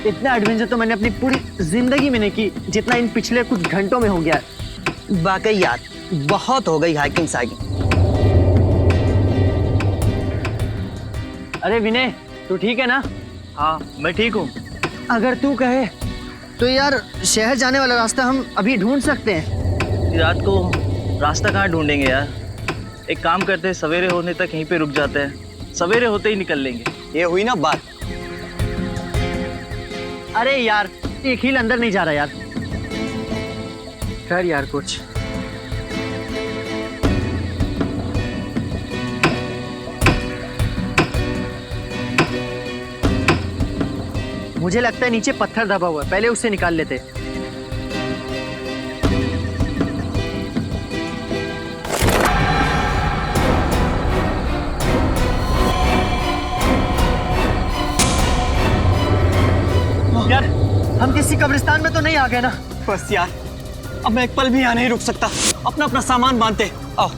इतना एडवेंचर तो मैंने अपनी पूरी जिंदगी में नहीं की जितना इन पिछले कुछ घंटों में हो गया है। वाकई यार बहुत हो गई हाइकिंग साइकिंग। अरे विनय, तू ठीक है ना? हाँ मैं ठीक हूँ। अगर तू कहे तो यार शहर जाने वाला रास्ता हम अभी ढूंढ सकते हैं। रात को रास्ता कहाँ ढूंढेंगे यार? एक काम करते हैं, सवेरे होने तक यहीं पे रुक जाते हैं, सवेरे होते ही निकल लेंगे। ये हुई ना बात। अरे यार एक हील अंदर नहीं जा रहा यार। कर यार कुछ। मुझे लगता है नीचे पत्थर दबा हुआ है, पहले उससे निकाल लेते। यार हम किसी कब्रिस्तान में तो नहीं आ गए ना? बस यार अब मैं एक पल भी यहाँ नहीं रुक सकता। अपना अपना सामान बांधते। आओ।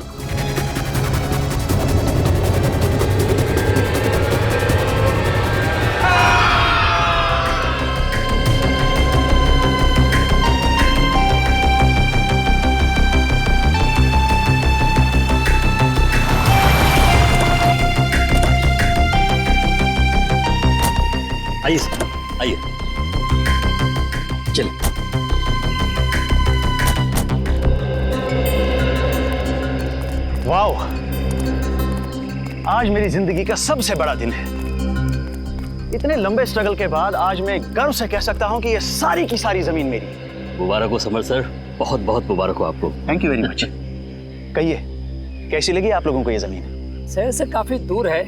आइए सर, आइए। चलिए। वाओ, आज मेरी जिंदगी का सबसे बड़ा दिन है। इतने लंबे स्ट्रगल के बाद आज मैं गर्व से कह सकता हूं कि ये सारी की सारी जमीन मेरी है। मुबारक हो समर सर, बहुत बहुत मुबारक हो आपको। Thank you very much. कहिए कैसी लगी आप लोगों को ये जमीन? शहर से काफी दूर है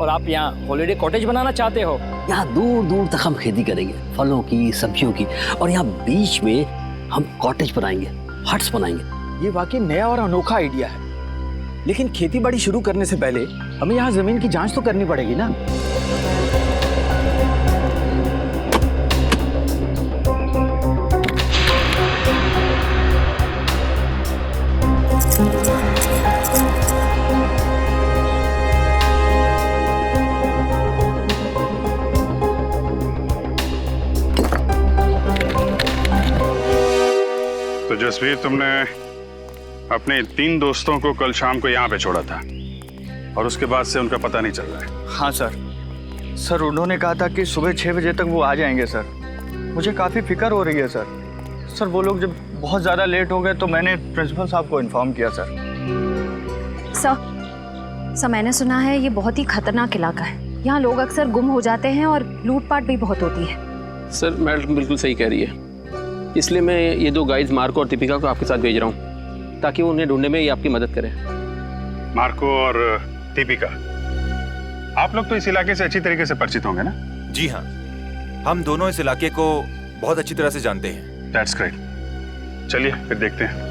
और आप यहाँ हॉलिडे कॉटेज बनाना चाहते हो? यहाँ दूर दूर तक हम खेती करेंगे, फलों की, सब्जियों की, और यहाँ बीच में हम कॉटेज बनाएंगे, हट्स बनाएंगे। ये वाकई नया और अनोखा आइडिया है, लेकिन खेती बाड़ी शुरू करने से पहले हमें यहाँ जमीन की जांच तो करनी पड़ेगी ना। तो जसवीर, तुमने अपने 3 दोस्तों को कल शाम को यहाँ पे छोड़ा था और उसके बाद से उनका पता नहीं चल रहा है। हाँ सर, उन्होंने कहा था कि सुबह 6 बजे तक वो आ जाएंगे सर। मुझे काफ़ी फिक्र हो रही है सर। वो लोग जब बहुत ज़्यादा लेट हो गए तो मैंने प्रिंसिपल साहब को इन्फॉर्म किया सर। सर मैंने सुना है ये बहुत ही खतरनाक इलाका है। यहाँ लोग अक्सर गुम हो जाते हैं और लूटपाट भी बहुत होती है। सर मैडम बिल्कुल सही कह रही है, इसलिए मैं ये 2 गाइड्स मार्को और दीपिका को आपके साथ भेज रहा हूँ ताकि वो उन्हें ढूंढने में ये आपकी मदद करें। मार्को और दीपिका, आप लोग तो इस इलाके से अच्छी तरीके से परिचित होंगे ना? जी हाँ, हम दोनों इस इलाके को बहुत अच्छी तरह से जानते हैं। That's great. चलिए फिर देखते हैं।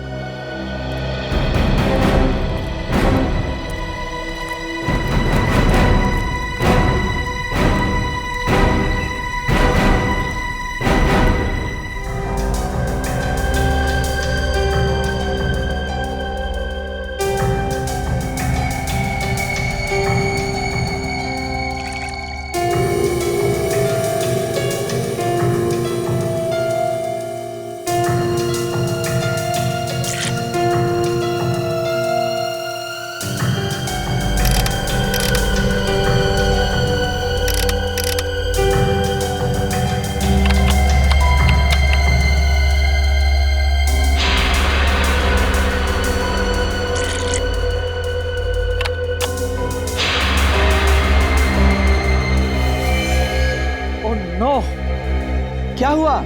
क्या हुआ?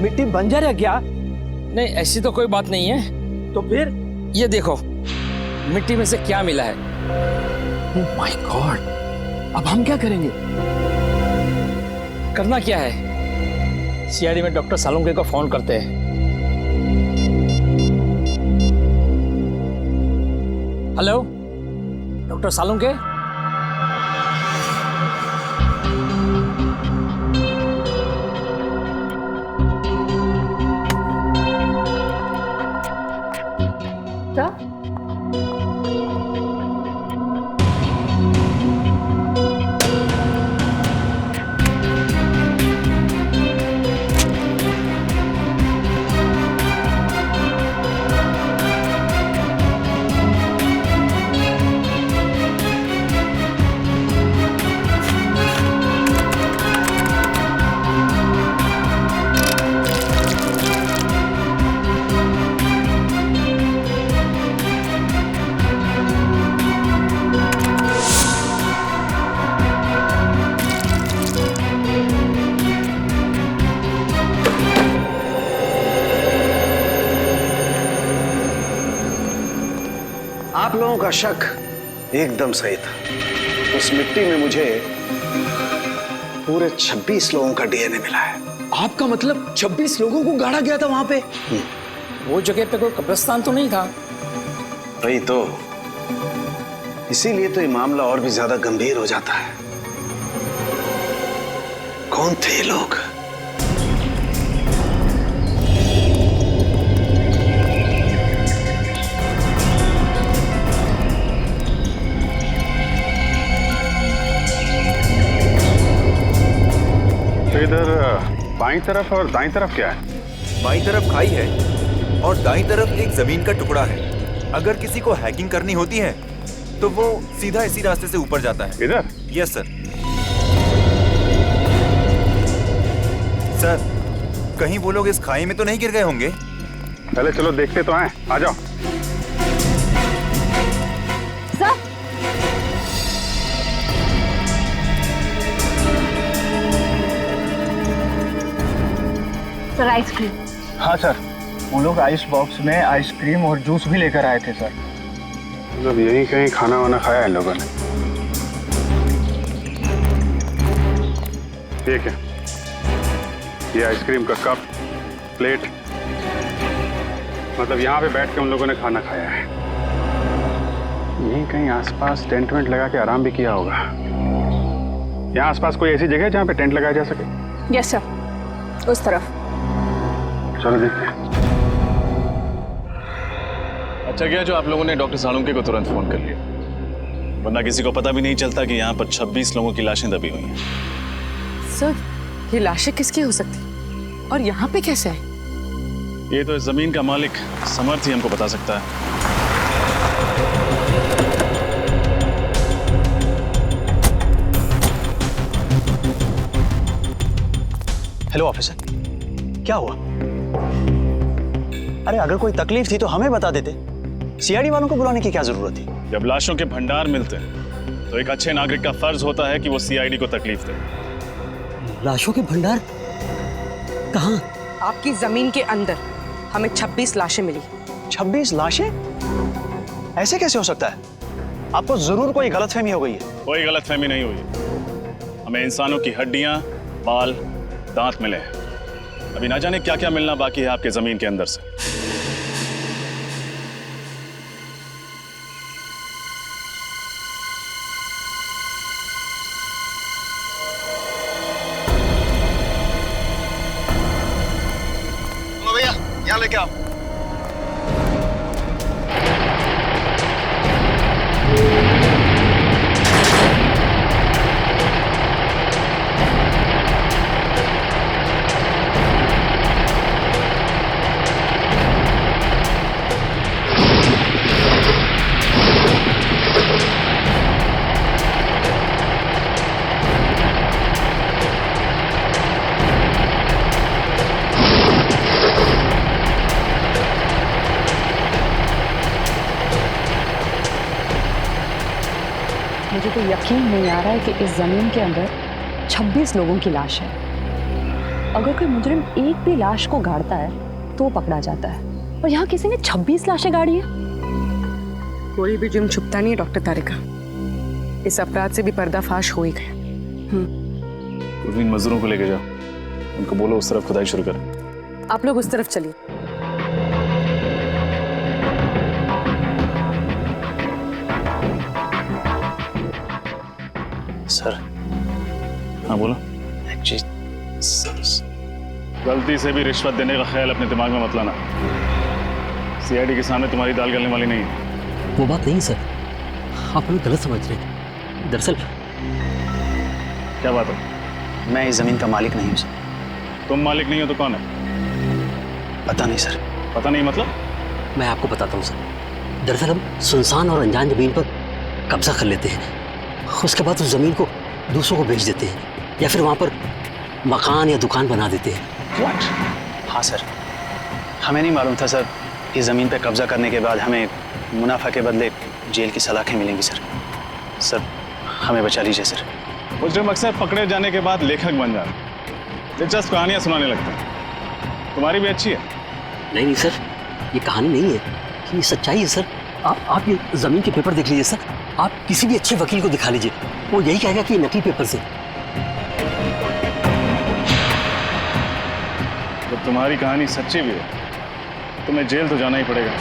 मिट्टी बंजर है क्या? नहीं ऐसी तो कोई बात नहीं है। तो फिर ये देखो मिट्टी में से क्या मिला है। ओह माय गॉड, अब हम क्या करेंगे? करना क्या है, सीआईडी में डॉक्टर सालुंके को फोन करते हैं। Hello doctor Salunke? आप लोगों का शक एकदम सही था। उस मिट्टी में मुझे पूरे 26 लोगों का डीएनए मिला है। आपका मतलब 26 लोगों को गाड़ा गया था वहां पे? वो जगह पे कोई कब्रिस्तान तो नहीं था? वही तो, इसीलिए तो ये मामला और भी ज्यादा गंभीर हो जाता है। कौन थे ये लोग? तो इधर बाईं तरफ और दाईं तरफ क्या है? बाईं तरफ खाई है और दाईं तरफ एक जमीन का टुकड़ा है। अगर किसी को हैकिंग करनी होती है तो वो सीधा इसी रास्ते से ऊपर जाता है। इधर? Yes sir. सर, कहीं वो लोग इस खाई में तो नहीं गिर गए होंगे? पहले चलो देखते तो हैं, आ जाओ। Sir ice cream. हाँ सर, वो लोग आइस बॉक्स में आइसक्रीम और जूस भी लेकर आए थे सर। मतलब यहीं कहीं खाना वाना खाया इन लोगों ने। ठीक है, ये आइसक्रीम का कप, प्लेट, मतलब यहाँ पे बैठ के उन लोगों ने खाना खाया है। यहीं कहीं आसपास टेंट वेंट लगा के आराम भी किया होगा। यहाँ आसपास कोई ऐसी जगह है जहाँ पे टेंट लगाया जा सके? यस सर, उस तरफ। चलो देखते हैं। अच्छा किया जो आप लोगों ने डॉक्टर सालुंके को तुरंत फोन कर लिया, वरना किसी को पता भी नहीं चलता कि यहाँ पर 26 लोगों की लाशें दबी हुई हैं। सर, ये लाशें किसकी हो सकती और यहाँ पे कैसे है? ये तो इस जमीन का मालिक समर्थ ही हमको बता सकता है। हेलो ऑफिसर, क्या हुआ? अरे अगर कोई तकलीफ थी तो हमें बता देते। सीआईडी वालों को बुलाने की क्या जरूरत थी? जब लाशों के भंडार मिलते हैं तो एक अच्छे नागरिक का फर्ज होता है कि वो सीआईडी को तकलीफ दे। लाशों के भंडार कहाँ? आपकी जमीन के अंदर हमें 26 लाशें मिली। 26 लाशें? ऐसे कैसे हो सकता है? आपको जरूर कोई गलतफहमी हो गई है। कोई गलतफहमी नहीं हुई। हमें इंसानों की हड्डियां, बाल, दांत मिले हैं। अभी ना जाने क्या क्या मिलना बाकी है आपके जमीन के अंदर से। भैया यहाँ लेके आओ। मुझे तो यकीन नहीं आ रहा है कि इस जमीन के अंदर 26 लोगों की लाश है। अगर कोई मुजरिम एक भी लाश को गाड़ता है तो पकड़ा जाता है, और यहाँ किसी ने 26 लाशें गाड़ी है। कोई भी जुर्म छुपता नहीं है डॉक्टर तारिका। इस अपराध से भी पर्दाफाश हो ही गया। इन मजदूरों को लेके जाओ, उनको बोलो उस तरफ खुदाई शुरू करें। आप लोग उस तरफ चलिए। सर। हाँ बोलो। एक चीज, गलती से भी रिश्वत देने का ख्याल अपने दिमाग में मत लाना। सीआईडी के सामने तुम्हारी दाल गलने वाली नहीं है। वो बात नहीं सर, आप हमें गलत समझ रहे हैं। दरअसल क्या बात है? मैं इस जमीन का मालिक नहीं हूँ सर। तुम मालिक नहीं हो तो कौन है? पता नहीं सर। पता नहीं मतलब? मैं आपको बताता हूँ सर। दरअसल हम सुनसान और अनजान जमीन पर कब्जा कर लेते हैं, उसके बाद उस जमीन को दूसरों को बेच देते हैं, या फिर वहाँ पर मकान या दुकान बना देते हैं। What? हाँ सर, हमें नहीं मालूम था सर। इस जमीन पे कब्जा करने के बाद हमें मुनाफा के बदले जेल की सलाखें मिलेंगी सर। सर हमें बचा लीजिए सर। मुजरिम अक्सर पकड़े जाने के बाद लेखक बन जाते हैं, दिलचस्प कहानियां सुनाने लगते हैं। तुम्हारी भी अच्छी है। नहीं नहीं सर, ये कहानी नहीं है, ये सच्चाई है सर। आप ये जमीन के पेपर देख लीजिए सर। आप किसी भी अच्छे वकील को दिखा लीजिए, वो यही कहेगा कि ये नकली पेपर से। जब तुम्हारी कहानी सच्ची भी है तुम्हें जेल तो जाना ही पड़ेगा।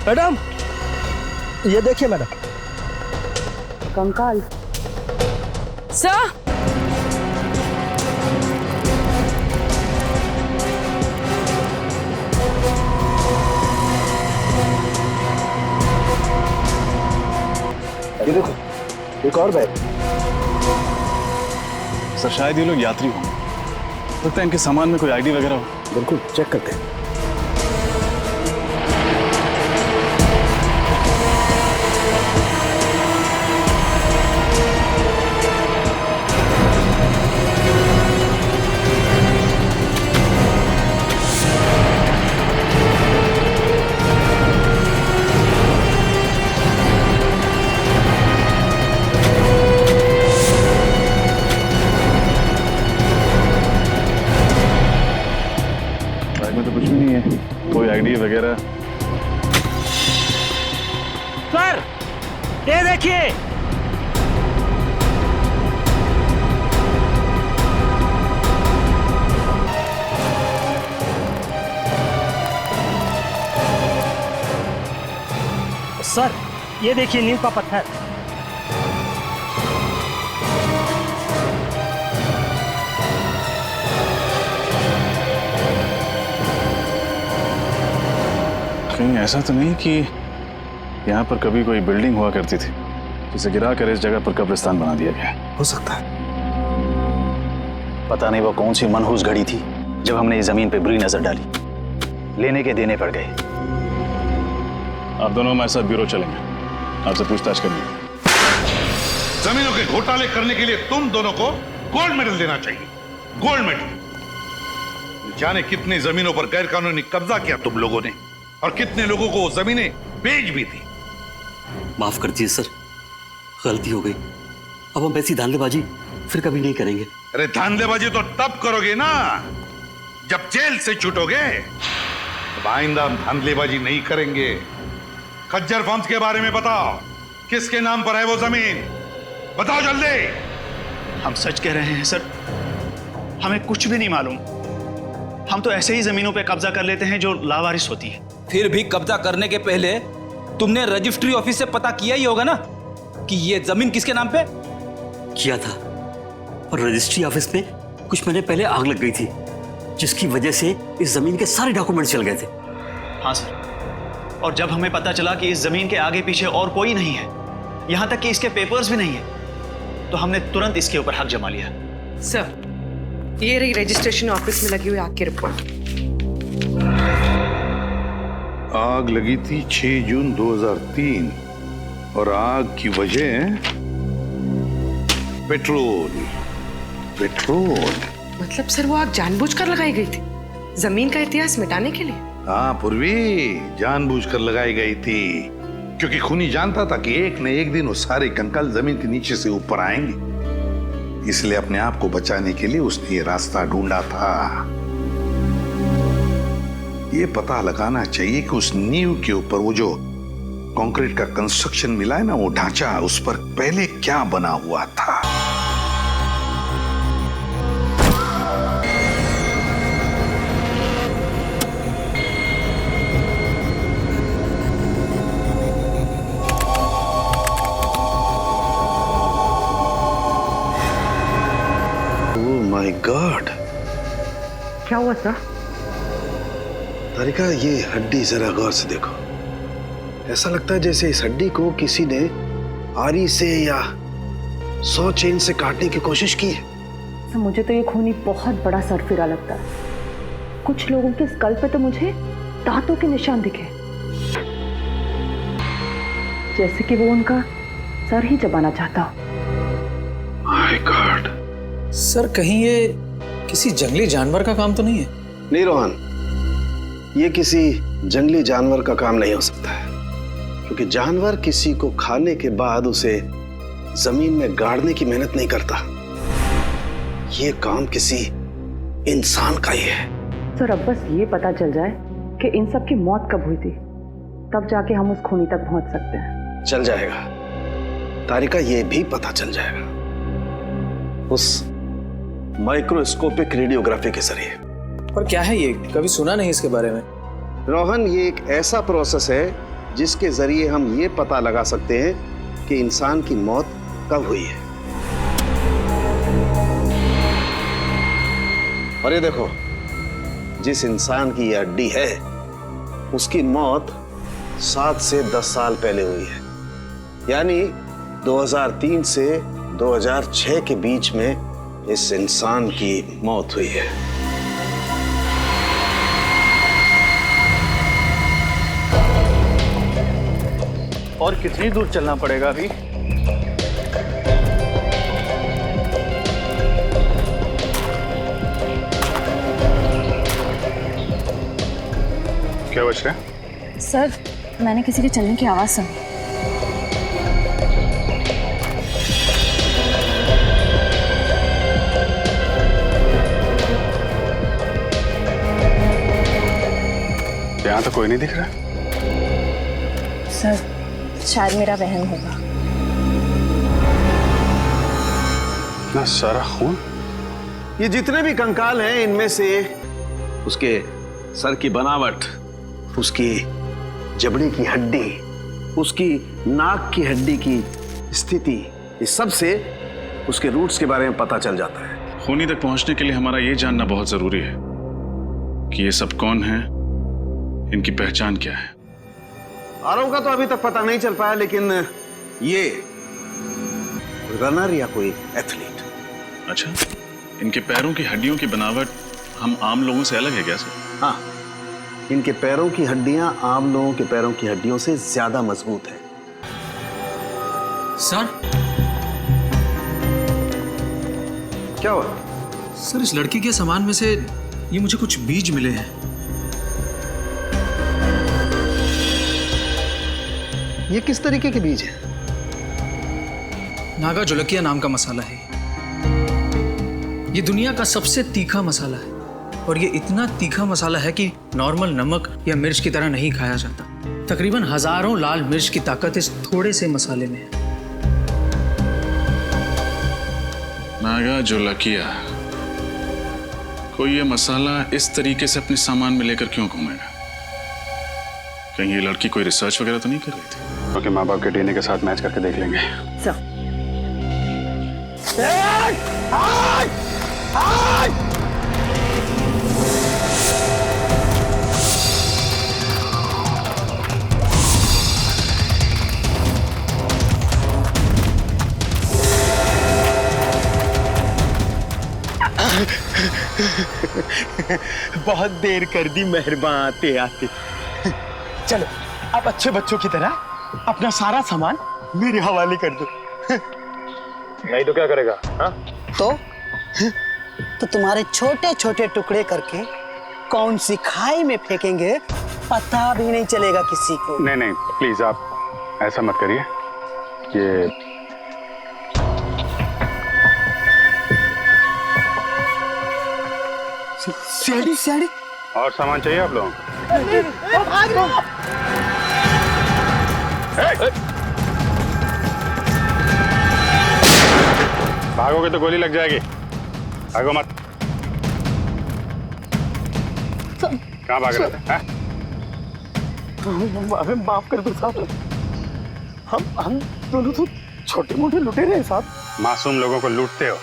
मैडम ये देखिए मैडम। कंकाल सर, ये देखो एक और बैग। सर शायद ये लोग यात्री होंगे, लगता है इनके सामान में कोई आईडी वगैरह हो। बिल्कुल चेक करते हैं। कोई आईडी वगैरह। सर ये देखिए, सर ये देखिए नीम का पत्थर। कहीं ऐसा तो नहीं कि यहाँ पर कभी कोई बिल्डिंग हुआ करती थी जिसे गिरा कर इस जगह पर कब्रिस्तान बना दिया गया? हो सकता है। पता नहीं वो कौन सी मनहूस घड़ी थी जब हमने इस जमीन पे बुरी नजर डाली। लेने के देने पड़ गए। आप दोनों हमारे साथ ब्यूरो चलेंगे, आपसे पूछताछ करनी है। जमीनों के घोटाले करने के लिए तुम दोनों को गोल्ड मेडल देना चाहिए। Gold medal. जाने कितनी जमीनों पर गैर कानूनी कब्जा किया तुम लोगों ने और कितने लोगों को जमीनें बेच भी दी। माफ कर दीजिए सर, गलती हो गई। अब हम ऐसी धांधलेबाजी फिर कभी नहीं करेंगे। अरे धांधलेबाजी तो तब करोगे ना जब जेल से छूटोगे। अब आइंदा हम धांधलेबाजी नहीं करेंगे। खज्जर फार्म्स के बारे में बताओ, किसके नाम पर है वो जमीन? बताओ जल्दी। हम सच कह रहे हैं सर, हमें कुछ भी नहीं मालूम। हम तो ऐसे ही जमीनों पे कब्जा कर लेते हैं जो लावारिस होती है। फिर भी कब्जा करने के पहले तुमने रजिस्ट्री ऑफिस से पता किया ही होगा ना कि ये जमीन किसके नाम पे? किया था, और रजिस्ट्री ऑफिस में कुछ महीने पहले आग लग गई थी जिसकी वजह से इस जमीन के सारे डॉक्यूमेंट चल गए थे। हाँ सर, और जब हमें पता चला कि इस जमीन के आगे पीछे और कोई नहीं है, यहां तक कि इसके पेपर्स भी नहीं है, तो हमने तुरंत इसके ऊपर हक जमा लिया। सर ये रही रजिस्ट्रेशन ऑफिस में लगी हुई आग की रिपोर्ट। आग लगी थी 6 जून 2003 और आग की वजह पेट्रोल। पेट्रोल मतलब सर वो आग जानबूझकर लगाई गई थी जमीन का इतिहास मिटाने के लिए? हाँ पूर्वी, जानबूझकर लगाई गई थी क्योंकि खूनी जानता था कि एक न एक दिन वो सारे कंकाल जमीन के नीचे से ऊपर आएंगे। इसलिए अपने आप को बचाने के लिए उसने ये रास्ता ढूंढा था। ये पता लगाना चाहिए कि उस नींव के ऊपर वो जो कंक्रीट का कंस्ट्रक्शन मिला है ना, वो ढांचा, उस पर पहले क्या बना हुआ था। ओह माय गॉड, क्या हुआ सर? तारिका, ये हड्डी जरा गौर से देखो। ऐसा लगता है जैसे इस हड्डी को किसी ने आरी से या 100 चेन से काटने की कोशिश की है। सर, मुझे तो ये खूनी बहुत बड़ा सरफिरा लगता है। कुछ लोगों के स्कल पे तो मुझे दांतों के निशान दिखे, जैसे कि वो उनका सर ही चबाना चाहता हो। My God. सर, कहीं ये किसी जंगली जानवर का काम तो नहीं है? नहीं रोहन, ये किसी जंगली जानवर का काम नहीं हो सकता है, क्योंकि जानवर किसी को खाने के बाद उसे जमीन में गाड़ने की मेहनत नहीं करता। ये काम किसी इंसान का ही है। सर, अब बस ये पता चल जाए कि इन सब की मौत कब हुई थी, तब जाके हम उस खूनी तक पहुंच सकते हैं। चल जाएगा तारिका, ये भी पता चल जाएगा उस माइक्रोस्कोपिक रेडियोग्राफी के जरिए। पर क्या है ये? कभी सुना नहीं इसके बारे में। रोहन, ये एक ऐसा प्रोसेस है जिसके जरिए हम ये पता लगा सकते हैं कि इंसान की मौत कब हुई है। और ये देखो, जिस इंसान की ये हड्डी है उसकी मौत 7 से 10 साल पहले हुई है, यानी 2003 से 2006 के बीच में इस इंसान की मौत हुई है। और कितनी दूर चलना पड़ेगा अभी? क्या बच रहा है? सर, मैंने किसी के चलने की आवाज सुनी। यहाँ तो कोई नहीं दिख रहा। सर, शायद मेरा वहम होगा। ना सारा खून। ये जितने भी कंकाल हैं, इनमें से उसके सर की बनावट, उसकी जबड़े की हड्डी, उसकी नाक की हड्डी की स्थिति, इस सब से उसके रूट्स के बारे में पता चल जाता है। खूनी तक पहुंचने के लिए हमारा ये जानना बहुत जरूरी है कि ये सब कौन है, इनकी पहचान क्या है। आरव का तो अभी तक पता नहीं चल पाया, लेकिन ये रनर या कोई एथलीट। अच्छा, इनके पैरों की हड्डियों की बनावट हम आम लोगों से अलग है क्या सर? हाँ, इनके पैरों की हड्डियां आम लोगों के पैरों की हड्डियों से ज्यादा मजबूत है। सर, क्या हुआ? सर, इस लड़की के सामान में से ये मुझे कुछ बीज मिले हैं। ये किस तरीके के बीज हैं? नागा जोलकिया नाम का मसाला है। ये दुनिया का सबसे तीखा मसाला है, और ये इतना तीखा मसाला है कि नॉर्मल नमक या मिर्च की तरह नहीं खाया जाता। तकरीबन हजारों लाल मिर्च की ताकत इस थोड़े से मसाले में है। नागा जोलकिया, कोई ये मसाला इस तरीके से अपने सामान में लेकर क्यों घूमेगा? कहीं ये लड़की कोई रिसर्च वगैरह तो नहीं कर रही थी? क्योंकि माँ बाप के डीएनए के साथ मैच करके देख लेंगे। बहुत देर कर दी मेहरबान आते आते। चलो अब अच्छे बच्चों की तरह अपना सारा सामान मेरे हवाले कर दो। नहीं तो क्या करेगा? हाँ? तो तुम्हारे छोटे छोटे टुकड़े करके कौन सी खाई में फेंकेंगे पता भी नहीं चलेगा किसी को। नहीं नहीं, प्लीज आप ऐसा मत करिए। ये सीढ़ी और सामान चाहिए आप लोगों को? भागोगे तो गोली लग जाएगी। भागो मत। कहाँ भाग रहे थे? हमें माफ कर दो साहब, हम दोनों तो छोटे मोटे लुटेरे हैं साहब। मासूम लोगों को लूटते हो,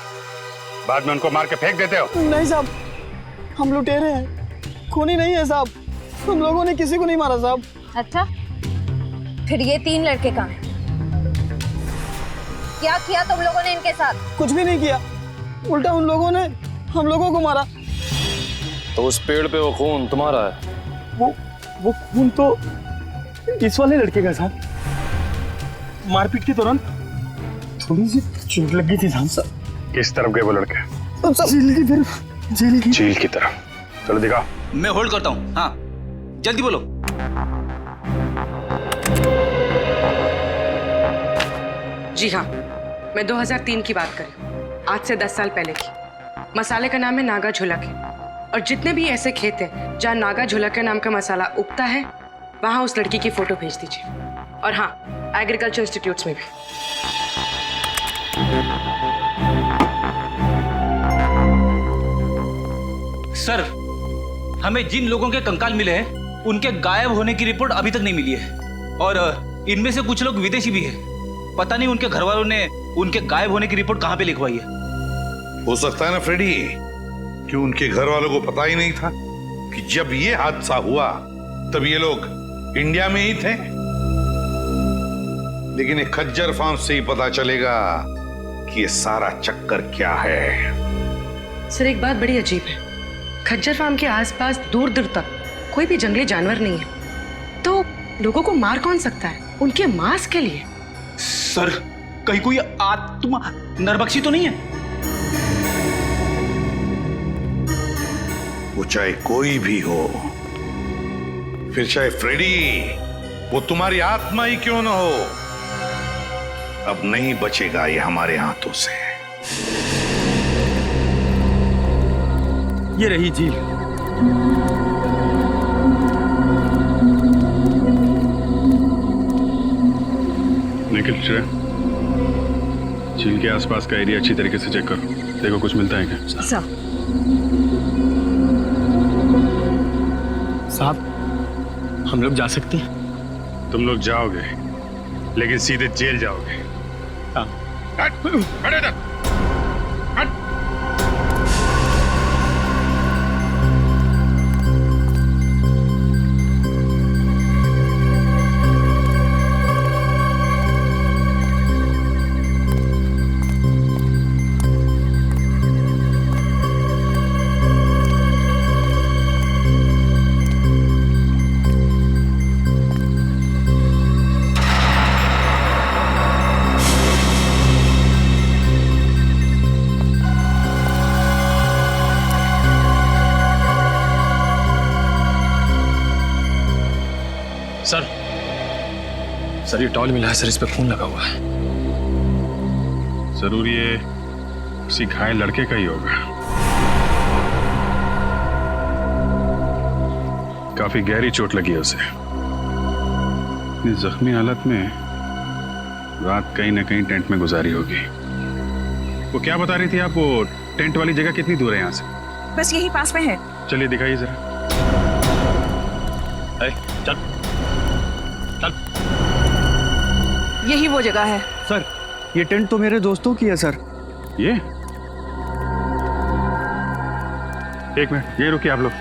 बाद में उनको मार के फेंक देते हो। नहीं साहब, हम लुटेरे हैं, खूनी नहीं है साहब। हम लोगों ने किसी को नहीं मारा साहब। अच्छा, फिर ये 3 लड़के कहाँ हैं? क्या किया तुम लोगों ने इनके साथ? कुछ भी नहीं किया, उल्टा उन लोगों ने हम लोगों को मारा। तो उस पेड़ पे वो खून तुम्हारा है? वो खून तो इस वाले लड़के का साहब। मारपीट के दौरान थोड़ी सी चोट लगी थी साहब। किस तरफ गए वो लड़के? जेल की तरफ। जेल की तरफ। चलो दिखा। मैं होल्ड करता हूँ। हाँ, जल्दी बोलो। जी हाँ, मैं 2003 की बात कर रही हूँ, आज से 10 साल पहले की। मसाले का नाम है नागा झुलक है, और जितने भी ऐसे खेत हैं जहाँ नागा झुलक के नाम का मसाला उगता है, वहाँ उस लड़की की फोटो भेज दीजिए। और हाँ, एग्रीकल्चर इंस्टीट्यूट्स में भी। सर, हमें जिन लोगों के कंकाल मिले हैं उनके गायब होने की रिपोर्ट अभी तक नहीं मिली है, और इनमें से कुछ लोग विदेशी भी हैं। पता नहीं उनके घर वालों ने उनके गायब होने की रिपोर्ट कहाँ पे लिखवाई है। हो सकता है ना फ्रेडी कि उनके घर वालों को पता ही नहीं था कि जब ये हादसा हुआ तब ये लोग इंडिया में ही थे। लेकिन एक खज्जर फार्म से ही पता चलेगा कि ये सारा चक्कर क्या है। सर, एक बात बड़ी अजीब है, खज्जर फार्म के आसपास दूर दूर तक कोई भी जंगली जानवर नहीं है, तो लोगों को मार कौन सकता है उनके मांस के लिए? सर, कहीं कोई आत्मा नरबक्षी तो नहीं है? वो चाहे कोई भी हो, फिर चाहे फ्रेडी, वो तुम्हारी आत्मा ही क्यों ना हो, अब नहीं बचेगा ये हमारे हाथों से। ये रही झील। निखिल, श्रेया, झील के आसपास का एरिया अच्छी तरीके से चेक करो, देखो कुछ मिलता है क्या। साहब, हम लोग जा सकते हैं? तुम लोग जाओगे, लेकिन सीधे जेल जाओगे। हाँ। सर, ये टॉल मिला है सर, इस पे खून लगा हुआ है। जरूर ये किसी घायल लड़के का ही होगा। काफी गहरी चोट लगी है उसे। इतनी जख्मी हालत में रात कहीं ना कहीं टेंट में गुजारी होगी। वो क्या बता रही थी आप, वो टेंट वाली जगह कितनी दूर है यहाँ से? बस यही पास में है। चलिए दिखाइए जरा। चल चल। यही वो जगह है। सर, ये टेंट तो मेरे दोस्तों की है सर। ये एक मिनट, ये रुकिए आप लोग।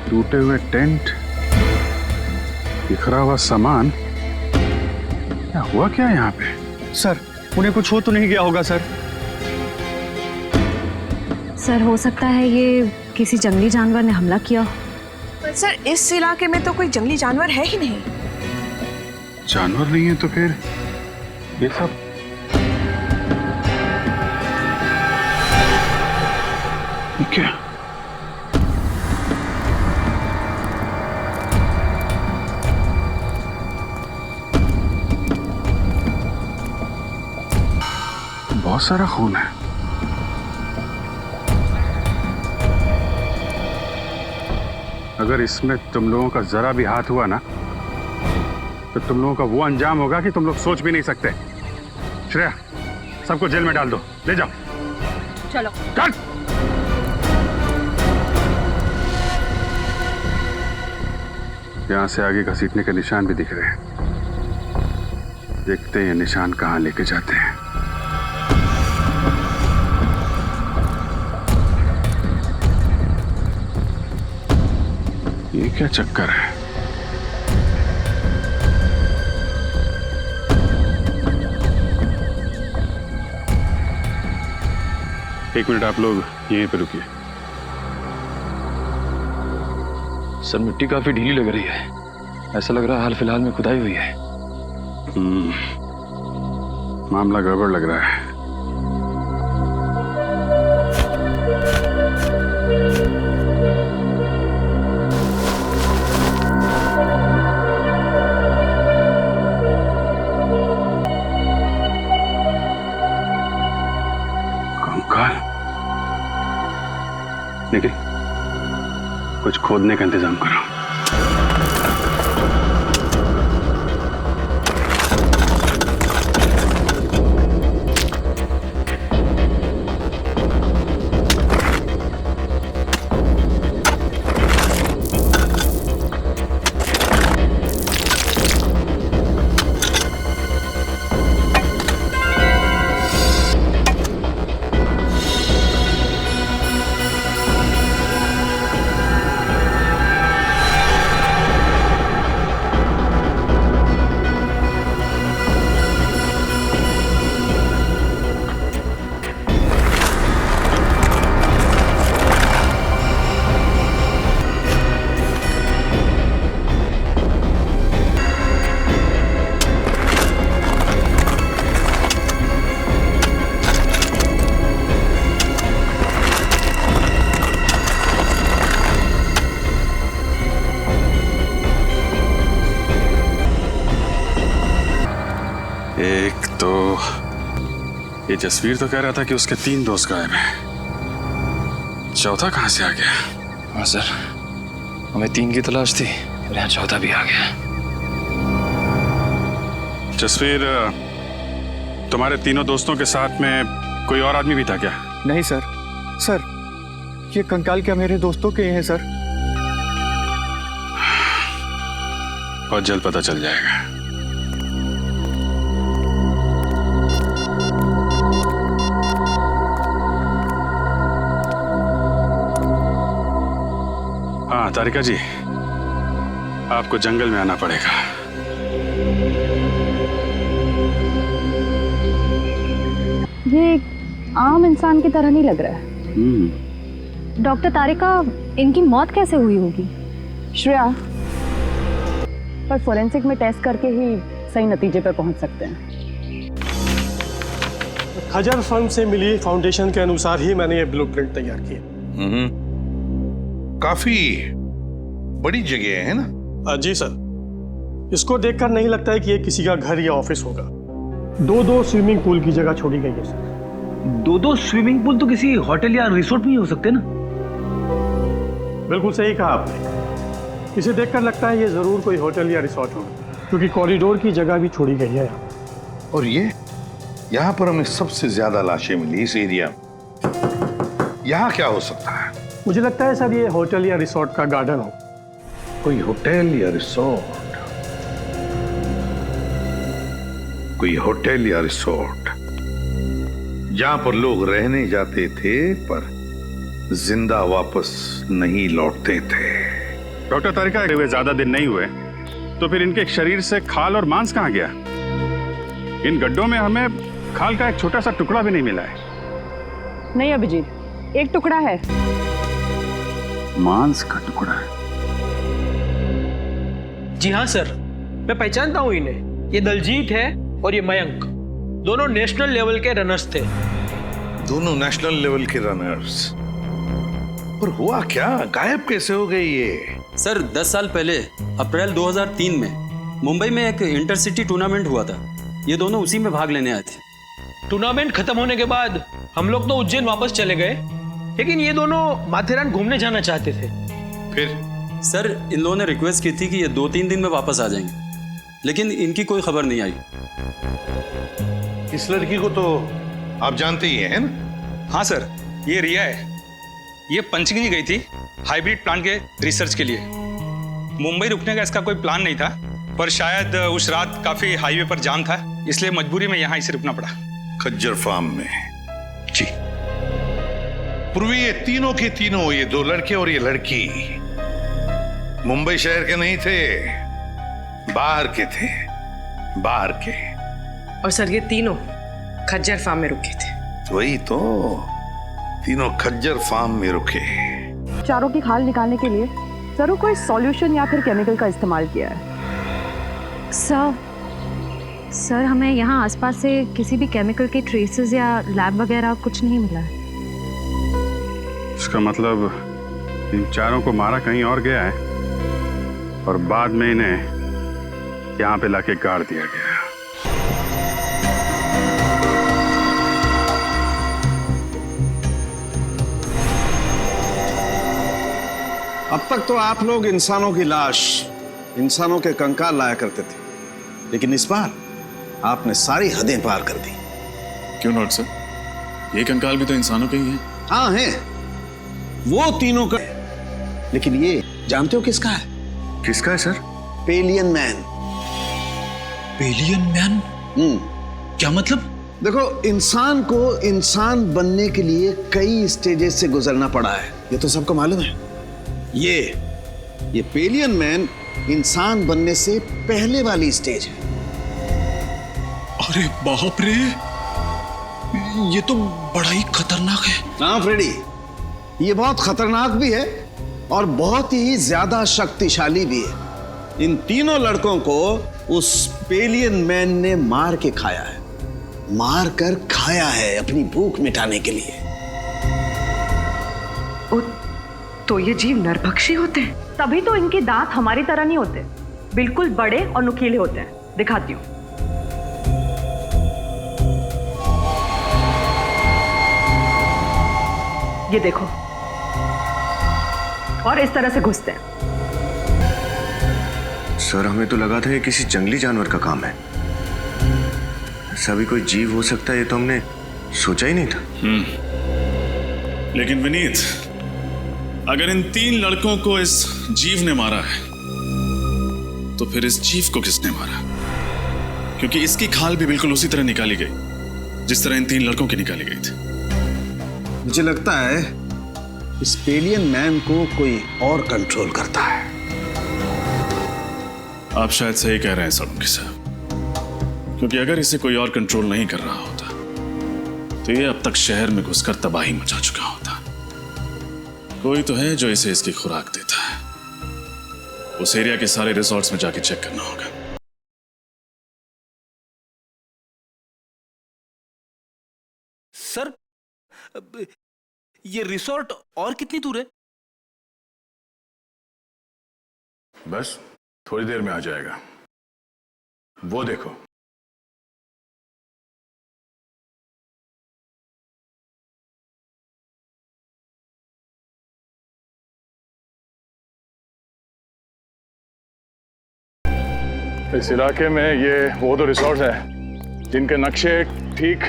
टूटे हुए टेंट, बिखरा हुआ सामान, क्या हुआ क्या यहाँ पे? सर, उन्हें कुछ हो तो नहीं गया होगा सर? सर, हो सकता है ये किसी जंगली जानवर ने हमला किया। पर सर, इस इलाके में तो कोई जंगली जानवर है ही नहीं। जानवर नहीं है तो फिर ये सब? क्या? बहुत सारा खून है। अगर इसमें तुम लोगों का जरा भी हाथ हुआ ना तो तुम लोगों का वो अंजाम होगा कि तुम लोग सोच भी नहीं सकते। श्रेया, सबको जेल में डाल दो, ले जाओ। चलो कट। यहां से आगे घसीटने के निशान भी दिख रहे हैं। देखते हैं ये निशान कहां लेके जाते हैं। ये क्या चक्कर है? एक मिनट, आप लोग यहीं पे रुकिए। सर मिट्टी काफी ढीली लग रही है, ऐसा लग रहा है हाल फिलहाल में खुदाई हुई है। मामला गड़बड़ लग रहा है। कंकाल निखिल, कुछ खोदने का इंतजाम करो। एक तो ये जसवीर तो कह रहा था कि उसके 3 दोस्त गायब हैं। चौथा कहां से आ गया? हाँ सर, हमें 3 की तलाश थी और यहाँ चौथा भी आ गया। जसवीर, तुम्हारे तीनों दोस्तों के साथ में कोई और आदमी भी था क्या? नहीं सर। सर, ये कंकाल क्या मेरे दोस्तों के हैं सर? बहुत जल्द पता चल जाएगा। हाँ तारिका जी, आपको जंगल में आना पड़ेगा। ये एक आम इंसान की तरह नहीं लग रहा है। डॉक्टर तारिका, इनकी मौत कैसे हुई होगी? श्रेया, पर फोरेंसिक में टेस्ट करके ही सही नतीजे पर पहुंच सकते हैं। खजर फर्म से मिली फाउंडेशन के अनुसार ही मैंने ये ब्लूप्रिंट तैयार किया। काफी बड़ी जगह है ना? जी सर, इसको देखकर नहीं लगता है कि ये किसी का घर या ऑफिस होगा। 2-2 स्विमिंग पूल की जगह छोड़ी गई है सर। 2-2 स्विमिंग पूल तो किसी होटल या रिसोर्ट में ही हो सकते ना? बिल्कुल सही कहा आपने। इसे देखकर लगता है ये जरूर कोई होटल या रिसोर्ट होगा, क्योंकि कॉरिडोर की जगह भी छोड़ी गई है यहाँ। और ये यहाँ पर हमें सबसे ज्यादा लाशें मिली इस एरिया में। यहाँ क्या हो सकता है? मुझे लगता है सर ये होटल या रिसोर्ट का गार्डन हो। कोई होटल या रिसोर्ट, कोई होटल या रिसोर्ट जहां पर लोग रहने जाते थे पर जिंदा वापस नहीं लौटते थे। डॉक्टर तारिका, हुए ज्यादा दिन नहीं हुए तो फिर इनके शरीर से खाल और मांस कहाँ गया? इन गड्ढों में हमें खाल का एक छोटा सा टुकड़ा भी नहीं मिला है। नहीं अभिजीत, एक टुकड़ा है। मांस का टुकड़ा है? जी हाँ सर, मैं पहचानता हूँ इन्हें। ये दलजीत है और ये मयंक, दोनों नेशनल लेवल के रनर्स थे। दोनों नेशनल लेवल के रनर्स? पर हुआ क्या, गायब कैसे हो गए ये? सर 10 साल पहले अप्रैल 2003 में मुंबई में एक इंटरसिटी टूर्नामेंट हुआ था। ये दोनों उसी में भाग लेने आए थे। टूर्नामेंट खत्म होने के बाद हम लोग तो उज्जैन वापस चले गए, लेकिन ये दोनों माथेरान घूमने जाना चाहते थे। फिर? सर इन लोगों ने रिक्वेस्ट की थी कि ये 2-3 दिन में वापस आ जाएंगे। लेकिन इनकी कोई खबर नहीं आई। इस लड़की को तो आप जानते ही हैं ना? हाँ सर, ये रिया है। ये पंचगनी गई थी हाइब्रिड प्लांट के रिसर्च के लिए। मुंबई रुकने का इसका कोई प्लान नहीं था, पर शायद उस रात काफी हाईवे पर जाम था, इसलिए मजबूरी में यहाँ इसे रुकना पड़ा। खज्जर फार्म में? जी। पूर्वी ये तीनों के तीनों, ये दो लड़के और ये लड़की मुंबई शहर के नहीं थे, बाहर के थे, बाहर के। और सर ये तीनों खज्जर फार्म में रुके थे। वही तो, तीनों खज्जर फार्म में रुके। चारों की खाल निकालने के लिए जरूर कोई सॉल्यूशन या फिर केमिकल का इस्तेमाल किया है। सर हमें यहाँ आसपास से किसी भी केमिकल के ट्रेसेस या लैब वगैरह कुछ नहीं मिला है। इसका मतलब इन चारों को मारा कहीं और गया है और बाद में इन्हें यहाँ पे लाके गाड़ दिया गया। अब तक तो आप लोग इंसानों की लाश, इंसानों के कंकाल लाया करते थे, लेकिन इस बार आपने सारी हदें पार कर दी। क्यों नॉट सर? ये कंकाल भी तो इंसानों के ही हैं। हाँ है, वो तीनों का। लेकिन ये जानते हो किसका है? किसका है sir? Pavilion man. Pavilion man? क्या मतलब? देखो, इंसान को इंसान बनने के लिए कई स्टेजेस से गुजरना पड़ा है, ये तो सबको मालूम है। ये पेलियन मैन इंसान बनने से पहले वाली स्टेज है। अरे बाप रे, ये तो बड़ा ही खतरनाक है। हाँ फ्रेडी, ये बहुत खतरनाक भी है और बहुत ही ज्यादा शक्तिशाली भी है। इन तीनों लड़कों को उस पेलियन मैन ने मार के खाया है, मार कर खाया है अपनी भूख मिटाने के लिए। तो ये जीव नरभक्षी होते हैं? तभी तो इनके दांत हमारी तरह नहीं होते, बिल्कुल बड़े और नुकीले होते हैं। दिखाती हूँ। ये देखो, और इस तरह से घुसते हैं। सर हमें तो लगा था ये किसी जंगली जानवर का काम है। ऐसा भी कोई जीव हो सकता है, ये तो हमने सोचा ही नहीं था। लेकिन विनीत, अगर इन तीन लड़कों को इस जीव ने मारा है, तो फिर इस जीव को किसने मारा? क्योंकि इसकी खाल भी बिल्कुल उसी तरह निकाली गई जिस तरह इन तीन लड़कों की निकाली गई थी। मुझे लगता है इस पेलियन मैन को कोई और कंट्रोल करता है। आप शायद सही कह रहे हैं सोलंकी साहब, क्योंकि अगर इसे कोई और कंट्रोल नहीं कर रहा होता तो ये अब तक शहर में घुसकर तबाही मचा चुका होता। कोई तो है जो इसे इसकी खुराक देता है। उस एरिया के सारे रिसोर्ट्स में जाके चेक करना होगा। सर, ये रिसोर्ट और कितनी दूर है? बस थोड़ी देर में आ जाएगा, वो देखो। इस इलाके में ये वो दो रिसोर्ट है जिनके नक्शे ठीक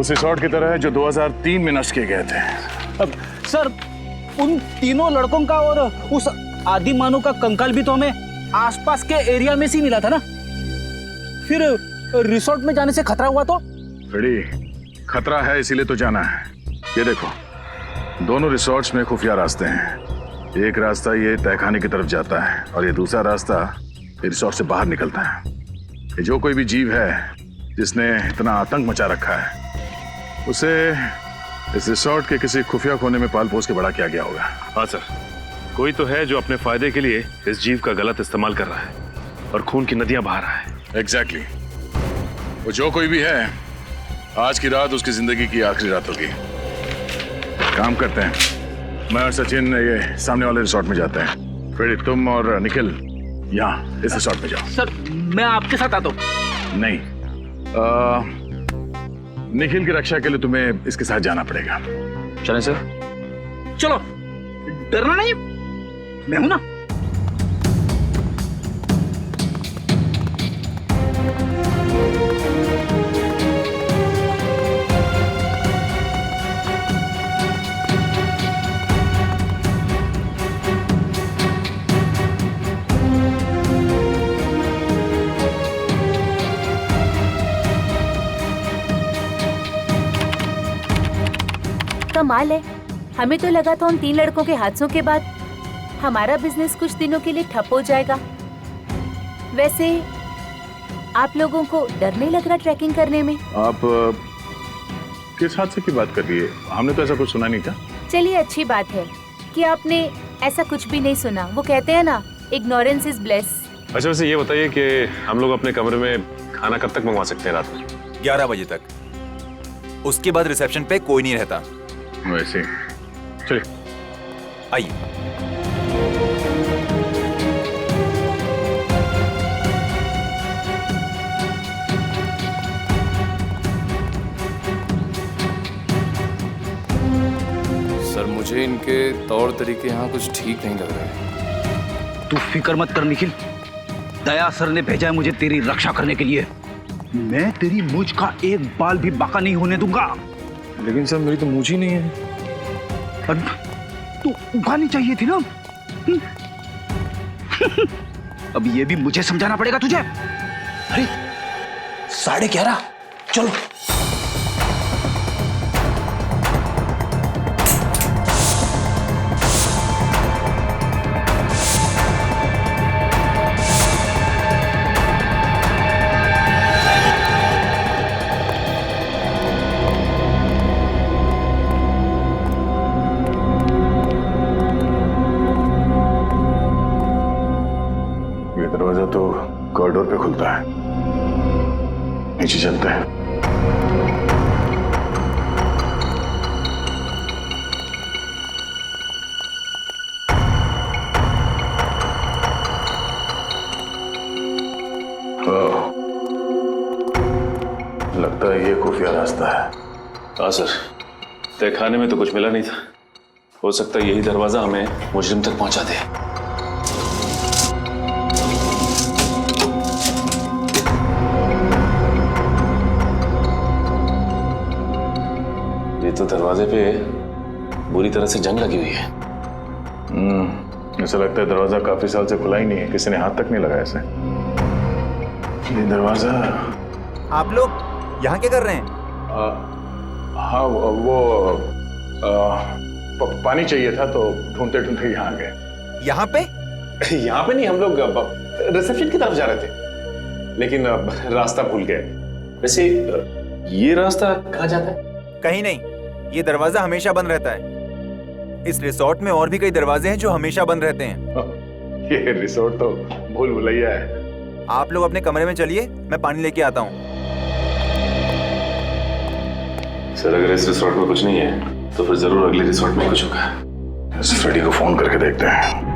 उस रिसोर्ट की तरह है जो 2003 में नष्ट किए गए थे। अब सर, उन तीनों लड़कों का और उस आदि मानव का कंकाल भी तो हमें आसपास के एरिया में से मिला था ना। फिर रिसोर्ट में जाने से खतरा हुआ तो? बड़ी खतरा है, इसीलिए तो जाना है। ये देखो, दोनों रिसोर्ट्स में खुफिया रास्ते हैं। एक रास्ता ये तहखाने की तरफ जाता है और ये दूसरा रास्ता रिसोर्ट से बाहर निकलता है। ये जो कोई भी जीव है जिसने इतना आतंक मचा रखा है, उसे इस रिसोर्ट के किसी खुफिया कोने में पाल पोस के बड़ा किया गया होगा। हाँ सर, कोई तो है जो अपने फायदे के लिए इस जीव का गलत इस्तेमाल कर रहा है और खून की नदियां बहा रहा है। एग्जैक्टली। वो जो कोई भी है, आज की रात उसकी जिंदगी की आखिरी रात होगी। काम करते हैं, मैं और सचिन ये सामने वाले रिसोर्ट में जाते हैं, फिर तुम और निखिल यहाँ इस रिसोर्ट में जाओ। सर, मैं आपके साथ आता हूँ। नहीं, निखिल की रक्षा के लिए तुम्हें इसके साथ जाना पड़ेगा। चलें सर? चलो, डरना नहीं, मैं हूं ना। कमाल है, हमें तो लगा था उन 3 लड़कों के हादसों के बाद हमारा बिजनेस कुछ दिनों के लिए ठप हो जाएगा। वैसे आप लोगों को डर नहीं लग रहा ट्रैकिंग करने में? आप किस हादसे की बात कर रही है? हमने तो ऐसा कुछ सुना नहीं था। चलिए अच्छी बात है कि आपने ऐसा कुछ भी नहीं सुना। वो कहते हैं ना, इग्नोरेंस इज ब्लेस। अच्छा वैसे ये बताइए कि हम लोग अपने कमरे में खाना कब तक मंगवा सकते हैं रात में? 11 बजे तक। उसके बाद रिसेप्शन पे कोई नहीं रहता। वैसे चलिए आइए। सर मुझे इनके तौर तरीके यहाँ कुछ ठीक नहीं लग रहे हैं। तू फिक्र मत कर निखिल, दया सर ने भेजा है मुझे तेरी रक्षा करने के लिए। मैं तेरी मूंछ का एक बाल भी बाका नहीं होने दूंगा। लेकिन सर मेरी तो मूंछ ही नहीं है। तू उगानी चाहिए थी ना। अब ये भी मुझे समझाना पड़ेगा तुझे। अरे 11:30 चलो। दरवाजा तो कॉरिडोर पे खुलता है, नीचे चलते हैं। लगता है ये खुफिया रास्ता है। हाँ सर, तहखाने में तो कुछ मिला नहीं था। हो सकता है यही दरवाजा हमें मुजरिम तक पहुंचा दे। तो दरवाजे पे बुरी तरह से जंग लगी हुई है। ऐसा लगता है दरवाजा काफी साल से खुला ही नहीं है, किसी ने हाथ तक नहीं लगाया इसे। ये दरवाजा। आप लोग यहाँ क्या कर रहे हैं? हाँ वो पानी चाहिए था तो ढूंढते ढूंढते यहाँ आ गए। यहाँ पे? यहाँ पे नहीं, हम लोग रिसेप्शन की तरफ जा रहे थे, लेकिन रास्ता भूल गए। वैसे ये रास्ता कहाँ जाता है? कहीं नहीं, ये दरवाजा हमेशा बंद रहता है। इस रिसोर्ट में और भी कई दरवाजे हैं जो हमेशा बंद रहते हैं। ये रिसोर्ट तो भूल भुलैया है। आप लोग अपने कमरे में चलिए, मैं पानी लेके आता हूँ। सर अगर इस रिसोर्ट में कुछ नहीं है तो फिर जरूर अगले रिसोर्ट में कुछ होगा। फ्रेडी को फोन करके देखते हैं।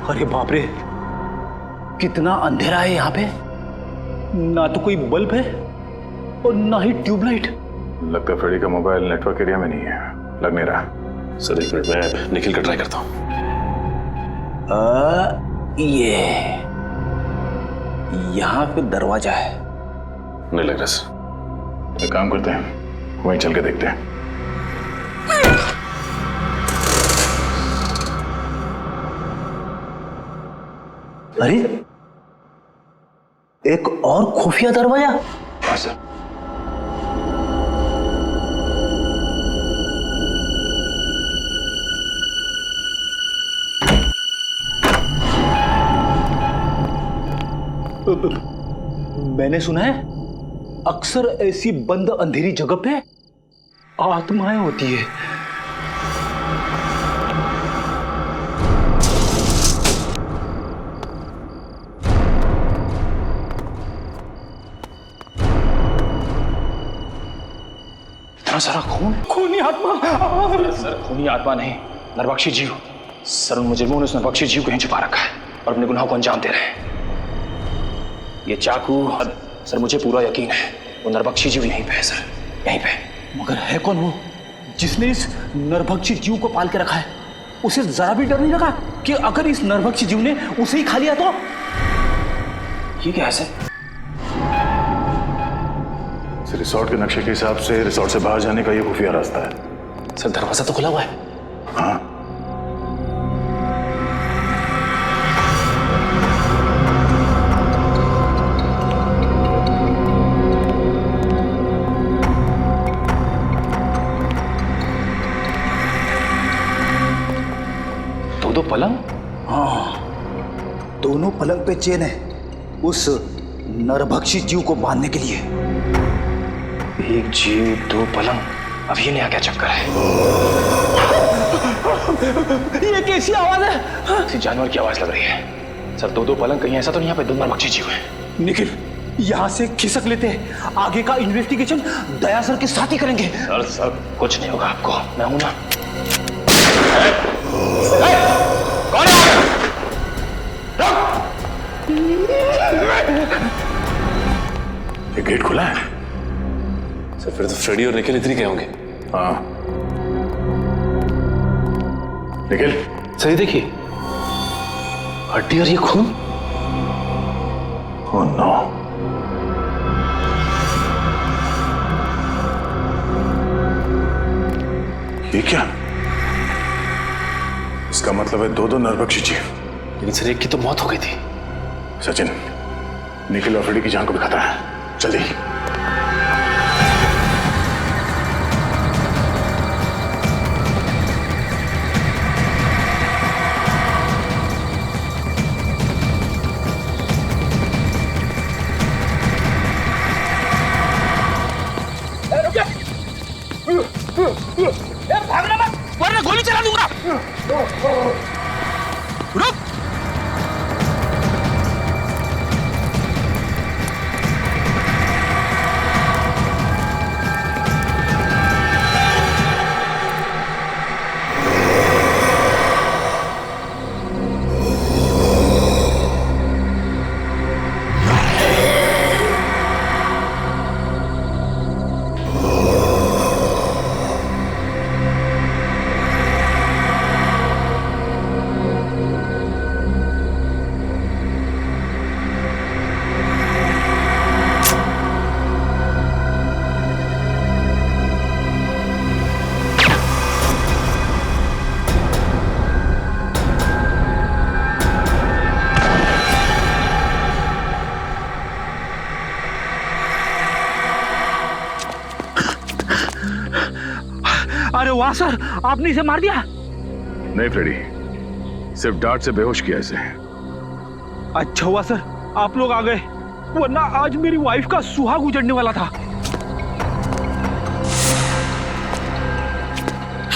अरे बाप रे, कितना अंधेरा है यहाँ पे। ना तो कोई बल्ब है और ना ही ट्यूबलाइट। लगता है फ्रेडी का मोबाइल नेटवर्क एरिया में नहीं है, लग नहीं रहा। सर एक मिनट, मैं निखिल का ट्राई करता हूँ। ये यहाँ पे दरवाजा है। नहीं लग रहा सर। एक काम करते हैं, वहीं चल के देखते हैं। अरे एक और खुफिया दरवाजा। हाँ सर। मैंने सुना है अक्सर ऐसी बंद अंधेरी जगह पे आत्माएं होती है। इतना सारा खून। खूनी आत्मा। सर खूनी आत्मा नहीं, नरबख्शी जीव। सर उन मुजरिमों ने उस नरबख्शी जीव को यहीं छुपा रखा है और अपने गुनाहों को अंजाम दे रहे हैं। ये चाकू, सर मुझे पूरा यकीन है वो नरबख्शी जीव यहीं पे है सर, यहीं पे। मगर है कौन वो? जिसने इस नरभक्षी जीव को पाल के रखा है, उसे जरा भी डर नहीं लगा कि अगर इस नरभक्षी जीव ने उसे ही खा लिया तो? ये क्या है सर? रिसोर्ट के नक्शे के हिसाब से रिसोर्ट से बाहर जाने का ये खुफिया रास्ता है। सर दरवाजा तो खुला हुआ है। हाँ, दो पलंग? हाँ, दोनों पलंग पे चेन है उस नरभक्षी जीव को बांधने के लिए। एक जीव दो पलंग, अब ये नया क्या चक्कर है? ये कैसी आवाज है? किसी जानवर की आवाज लग रही है। सर दो पलंग, कहीं ऐसा तो नहीं यहाँ पे दो नरभक्षी जीव है? निखिल, यहाँ से खिसक लेते हैं, आगे का इन्वेस्टिगेशन दया सर के साथ ही करेंगे। सर कुछ नहीं होगा आपको, मैं हूं ना। कौन है? ये गेट खुला है। सर फिर तो फ्रेडी और निखिल इधर ही गए होंगे। हाँ, निखिल सर ये देखिए, हड्डी और ये खून। ओह नो, ये क्या? इसका मतलब है दो नरभक्षी जीव। लेकिन सर एक की तो मौत हो गई थी। सचिन, निखिल और फ्रेडी की जान को भी खतरा है, जल्दी। भागना मत, वरना गोली चला दूंगा। रुक। अरे वाह सर, आपने इसे मार दिया? नहीं फ्रेडी, सिर्फ डांट से बेहोश किया इसे। अच्छा हुआ सर आप लोग आ गए, वरना आज मेरी वाइफ का सुहाग उजड़ने वाला था।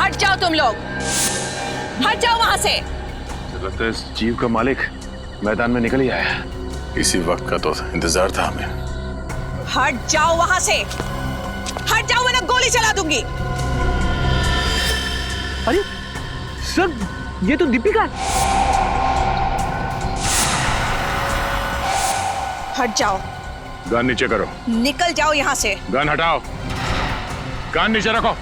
हट जाओ तुम लोग, हट जाओ वहां से। लगता है इस जीव का मालिक मैदान में निकल ही आया। इसी वक्त का तो इंतजार था हमें। हट जाओ वहां से, हट जाओ वरना गोली चला दूंगी। अरे सर, ये तो दीपिका है। हट जाओ। गन नीचे करो। निकल जाओ यहाँ से। गन हटाओ, गन नीचे रखो।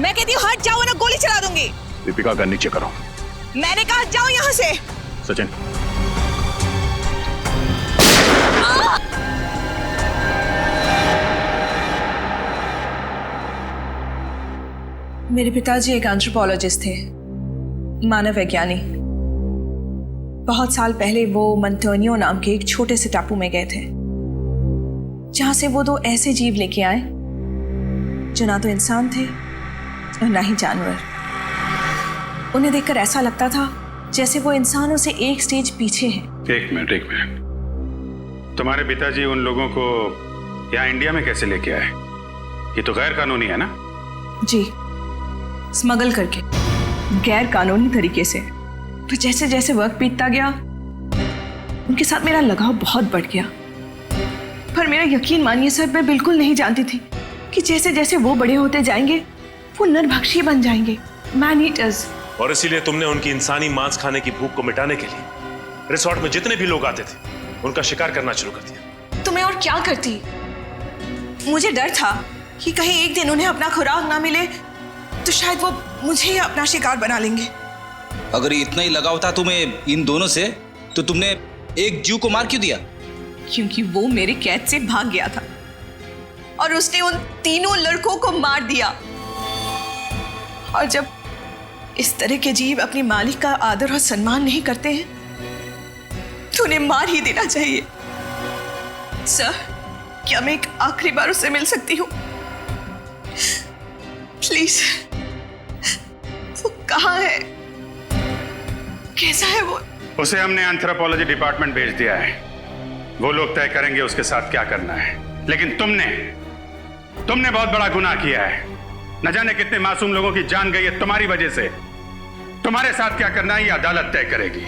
मैं कहती हूँ हट जाओ वरना गोली चला दूंगी। दीपिका गन नीचे करो। मैंने कहा हट जाओ यहाँ से। सचिन, मेरे पिताजी एक एंथ्रोपोलॉजिस्ट थे, मानव वैज्ञानी। बहुत साल पहले वो मंटोनियो नाम के एक छोटे से टापू में गए थे, जहां से वो दो ऐसे जीव लेके आए जो ना तो इंसान थे और ना ही जानवर। उन्हें देखकर ऐसा लगता था जैसे वो इंसानों से एक स्टेज पीछे हैं। एक मिनट। तुम्हारे पिताजी उन लोगों को यहाँ इंडिया में कैसे लेके आए? ये तो गैर कानूनी है ना? जी, स्मगल करके, गैर कानूनी तरीके से। तो जैसे जैसे वक्त बीतता गया, उनके साथ मेरा लगाव बहुत बढ़ गया। पर मेरा यकीन मानिए सर, मैं बिल्कुल नहीं जानती थी कि जैसे जैसे वो बड़े होते जाएंगे, वो नरभक्षी बन जाएंगे, मैन ईटर्स। और इसीलिए तुमने उनकी इंसानी मांस खाने की भूख को मिटाने के लिए रिसोर्ट में जितने भी लोग आते थे, उनका शिकार करना शुरू कर दिया। तो मैं और क्या करती? मुझे डर था कि कहीं एक दिन उन्हें अपना खुराक ना मिले तो शायद वो मुझे ही अपना शिकार बना लेंगे। अगर इतना ही लगाव था तुम्हें इन दोनों से, तो तुमने एक जीव को मार क्यों दिया? क्योंकि वो मेरे कैद से भाग गया था और उसने उन तीनों लड़कों को मार दिया। और जब इस तरह के जीव अपने मालिक का आदर और सम्मान नहीं करते हैं तो उन्हें मार ही देना चाहिए। सर, क्या मैं एक आखिरी बार उससे मिल सकती हूँ? प्लीज। वो कहाँ है? कैसा है वो? उसे हमने एंथ्रोपोलॉजी डिपार्टमेंट भेज दिया है। वो लोग तय करेंगे उसके साथ क्या करना है। लेकिन तुमने बहुत बड़ा गुनाह किया है। न जाने कितने मासूम लोगों की जान गई है तुम्हारी वजह से। तुम्हारे साथ क्या करना है ये अदालत तय करेगी,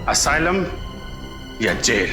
असाइलम या जेल।